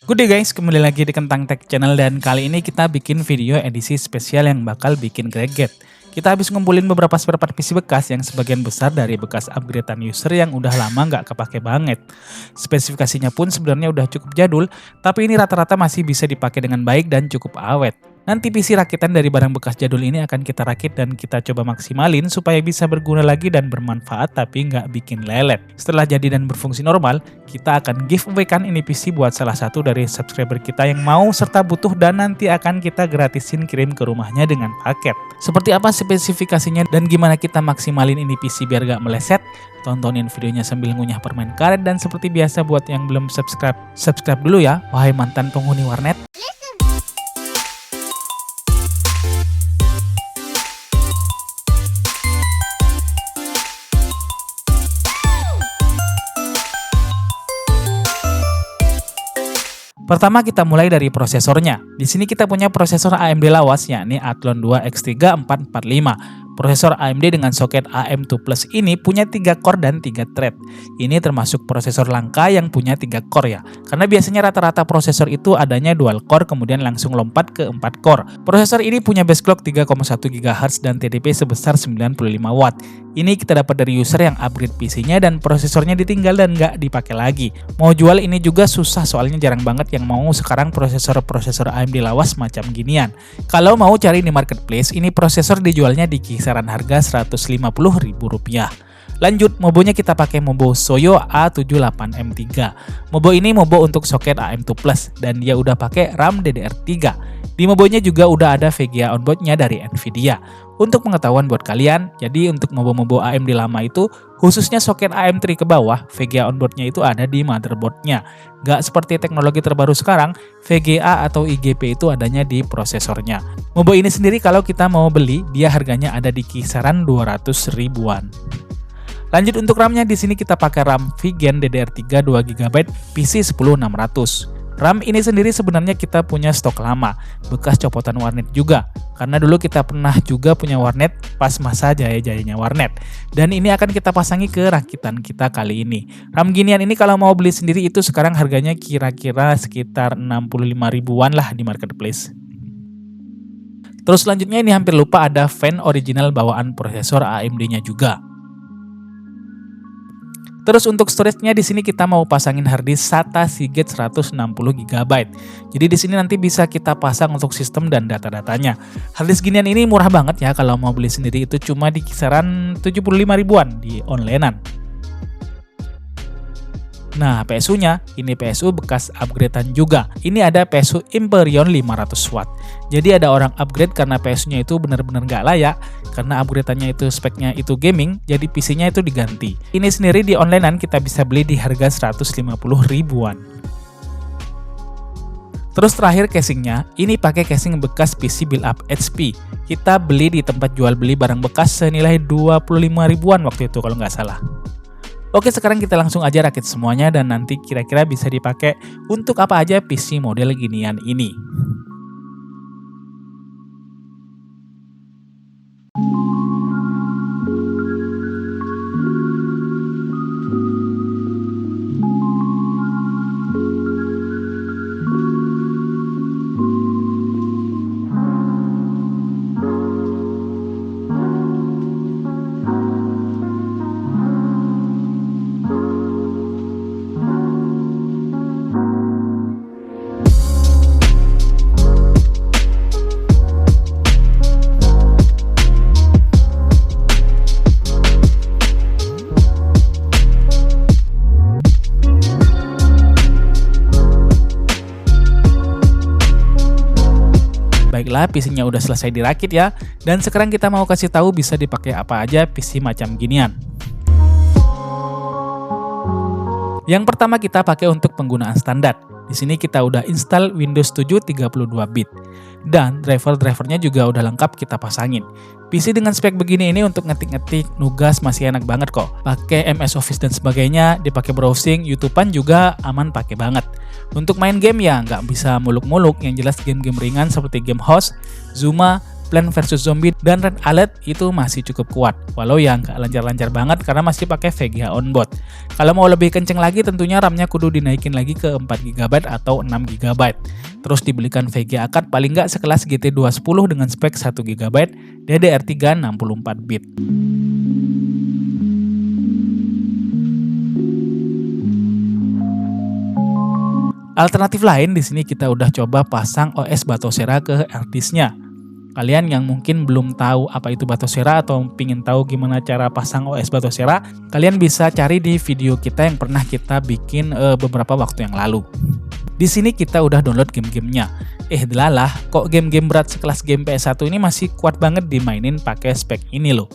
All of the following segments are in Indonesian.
Good day guys, kembali lagi di Kentang Tech Channel dan kali ini kita bikin video edisi spesial yang bakal bikin greget. Kita habis ngumpulin beberapa spare part PC bekas yang sebagian besar dari bekas upgradean user yang udah lama nggak kepake banget. Spesifikasinya pun sebenarnya udah cukup jadul, tapi ini rata-rata masih bisa dipakai dengan baik dan cukup awet. Nanti PC rakitan dari barang bekas jadul ini akan kita rakit dan kita coba maksimalin supaya bisa berguna lagi dan bermanfaat tapi nggak bikin lelet. Setelah jadi dan berfungsi normal, kita akan giveaway kan ini PC buat salah satu dari subscriber kita yang mau serta butuh dan nanti akan kita gratisin kirim ke rumahnya dengan paket. Seperti apa spesifikasinya dan gimana kita maksimalin ini PC biar gak meleset? Tontonin videonya sambil ngunyah permen karet dan seperti biasa buat yang belum subscribe dulu ya, wahai mantan penghuni warnet. Pertama kita mulai dari prosesornya. Di sini kita punya prosesor AMD lawas yakni Athlon 2 X3 445. Prosesor AMD dengan soket AM2 Plus ini punya 3 core dan 3 thread. Ini termasuk prosesor langka yang punya 3 core ya. Karena biasanya rata-rata prosesor itu adanya dual core kemudian langsung lompat ke 4 core. Prosesor ini punya base clock 3,1 GHz dan TDP sebesar 95 Watt. Ini kita dapat dari user yang upgrade PC-nya dan prosesornya ditinggal dan nggak dipakai lagi. Mau jual ini juga susah soalnya jarang banget yang mau sekarang prosesor AMD lawas macam ginian. Kalau mau cari di marketplace, ini prosesor dijualnya di kisaran harga Rp150.000. Lanjut, mobonya kita pakai mobo Soyo A78M3. Mobo ini mobo untuk soket AM2 Plus dan dia udah pakai RAM DDR3. Di mobonya juga udah ada VGA onboardnya dari Nvidia. Untuk pengetahuan buat kalian, jadi untuk mobo-mobo AMD lama itu, khususnya soket AM3 ke bawah, VGA onboardnya itu ada di motherboardnya. Gak seperti teknologi terbaru sekarang, VGA atau IGP itu adanya di prosesornya. Mobo ini sendiri kalau kita mau beli, dia harganya ada di kisaran 200 ribuan. Lanjut untuk RAM-nya, di sini kita pakai RAM Vygen DDR3 2GB PC10600. RAM ini sendiri sebenarnya kita punya stok lama, bekas copotan warnet juga. Karena dulu kita pernah juga punya warnet pas masa jaya-jayanya warnet. Dan ini akan kita pasangi ke rakitan kita kali ini. RAM ginian ini kalau mau beli sendiri itu sekarang harganya kira-kira sekitar 65 ribuan lah di marketplace. Terus selanjutnya ini hampir lupa ada fan original bawaan prosesor AMD-nya juga. Terus untuk storage-nya di sini kita mau pasangin harddisk SATA Seagate 160GB. Jadi di sini nanti bisa kita pasang untuk sistem dan data-datanya. Harddisk ginian ini murah banget ya, kalau mau beli sendiri itu cuma di kisaran 75 ribuan di onlinean. Nah, PSU-nya, ini PSU bekas upgradean juga. Ini ada PSU Hyperion 500 Watt. Jadi ada orang upgrade karena PSU-nya itu benar-benar nggak layak, karena upgradeannya itu speknya itu gaming, jadi PC-nya itu diganti. Ini sendiri di onlinean kita bisa beli di harga 150 ribuan. Terus terakhir casingnya, ini pakai casing bekas PC build up HP. Kita beli di tempat jual beli barang bekas senilai 25 ribuan waktu itu kalau nggak salah. Oke, sekarang kita langsung aja rakit semuanya dan nanti kira-kira bisa dipakai untuk apa aja PC model ginian ini. Baiklah, PC-nya udah selesai dirakit ya. Dan sekarang kita mau kasih tahu bisa dipakai apa aja PC macam ginian. Yang pertama kita pakai untuk penggunaan standar. Di sini kita udah install Windows 7 32 bit. Dan driver-drivernya juga udah lengkap kita pasangin. PC dengan spek begini ini untuk ngetik-ngetik, nugas masih enak banget kok. Pakai MS Office dan sebagainya, dipakai browsing, YouTubean juga aman pakai banget. Untuk main game ya nggak bisa muluk-muluk, yang jelas game-game ringan seperti game Host, Zuma, Plant vs Zombie, dan Red Alert itu masih cukup kuat, walau yang nggak lancar-lancar banget karena masih pakai VGA onboard. Kalau mau lebih kenceng lagi tentunya RAM-nya kudu dinaikin lagi ke 4GB atau 6GB. Terus dibelikan VGA card paling nggak sekelas GT210 dengan spek 1GB, DDR3 64-bit. Alternatif lain di sini kita udah coba pasang OS Batocera ke harddisknya. Kalian yang mungkin belum tahu apa itu Batocera atau pingin tahu gimana cara pasang OS Batocera, kalian bisa cari di video kita yang pernah kita bikin beberapa waktu yang lalu. Di sini kita udah download game-gamenya. Delalah, kok game-game berat sekelas game PS1 ini masih kuat banget dimainin pakai spek ini loh.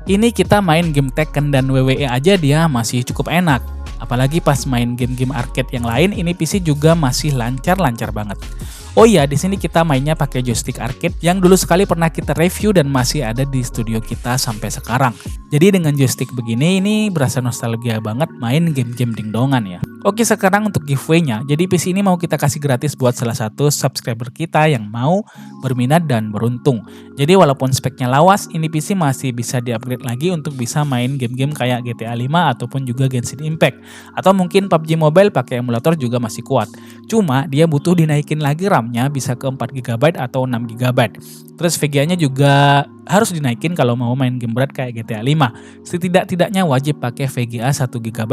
Ini kita main game Tekken dan WWE aja dia masih cukup enak. Apalagi pas main game-game arcade yang lain, ini PC juga masih lancar-lancar banget. Oh iya, di sini kita mainnya pakai joystick arcade yang dulu sekali pernah kita review dan masih ada di studio kita sampai sekarang. Jadi dengan joystick begini ini berasa nostalgia banget main game-game dingdongan ya. Oke, sekarang untuk giveaway-nya. Jadi PC ini mau kita kasih gratis buat salah satu subscriber kita yang mau berminat dan beruntung. Jadi walaupun speknya lawas, ini PC masih bisa di-upgrade lagi untuk bisa main game-game kayak GTA 5 ataupun juga Genshin Impact. Atau mungkin PUBG Mobile pakai emulator juga masih kuat. Cuma dia butuh dinaikin lagi RAM-nya bisa ke 4GB atau 6GB. Terus VGA-nya juga harus dinaikin kalau mau main game berat kayak GTA 5. Setidak-tidaknya wajib pakai VGA 1GB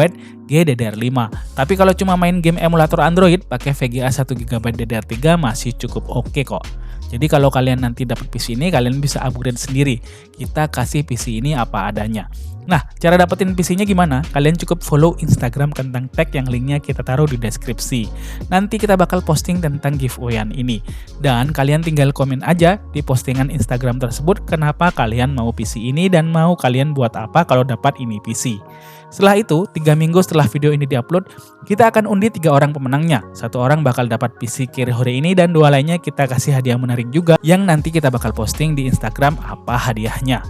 GDDR5. Tapi kalau cuma main game emulator Android pakai VGA 1GB DDR3 masih cukup oke kok. Jadi kalau kalian nanti dapat PC ini, kalian bisa upgrade sendiri. Kita kasih PC ini apa adanya. Nah, cara dapetin PC-nya gimana? Kalian cukup follow Instagram Kentang Tech yang linknya kita taruh di deskripsi. Nanti kita bakal posting tentang giveaway-an ini. Dan kalian tinggal komen aja di postingan Instagram tersebut kenapa kalian mau PC ini dan mau kalian buat apa kalau dapat ini PC. Setelah itu, 3 minggu setelah video ini diupload, kita akan undi 3 orang pemenangnya. 1 orang bakal dapat PC Kirihore ini dan 2 lainnya kita kasih hadiah menarik juga yang nanti kita bakal posting di Instagram apa hadiahnya.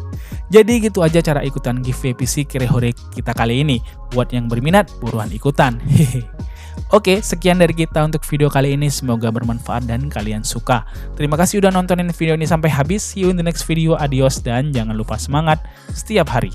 Jadi gitu aja cara ikutan giveaway PC Kirihore kita kali ini. Buat yang berminat, buruan ikutan. Oke, sekian dari kita untuk video kali ini. Semoga bermanfaat dan kalian suka. Terima kasih udah nontonin video ini sampai habis. See you in the next video. Adios dan jangan lupa semangat setiap hari.